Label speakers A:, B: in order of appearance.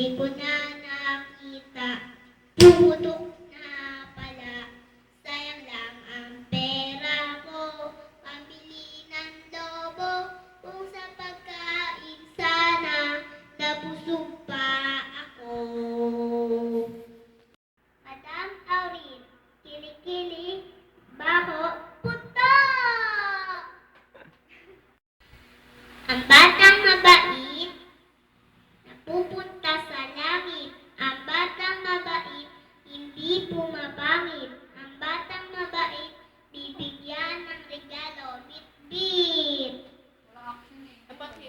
A: Di ko na nakita, pumutok na pala. Sayang lang ang pera ko, pambili ng lobo. Kung sa pagkain sana, nabusog pa ako. Madam Aurin, kilikili, baho, puto! Ang bata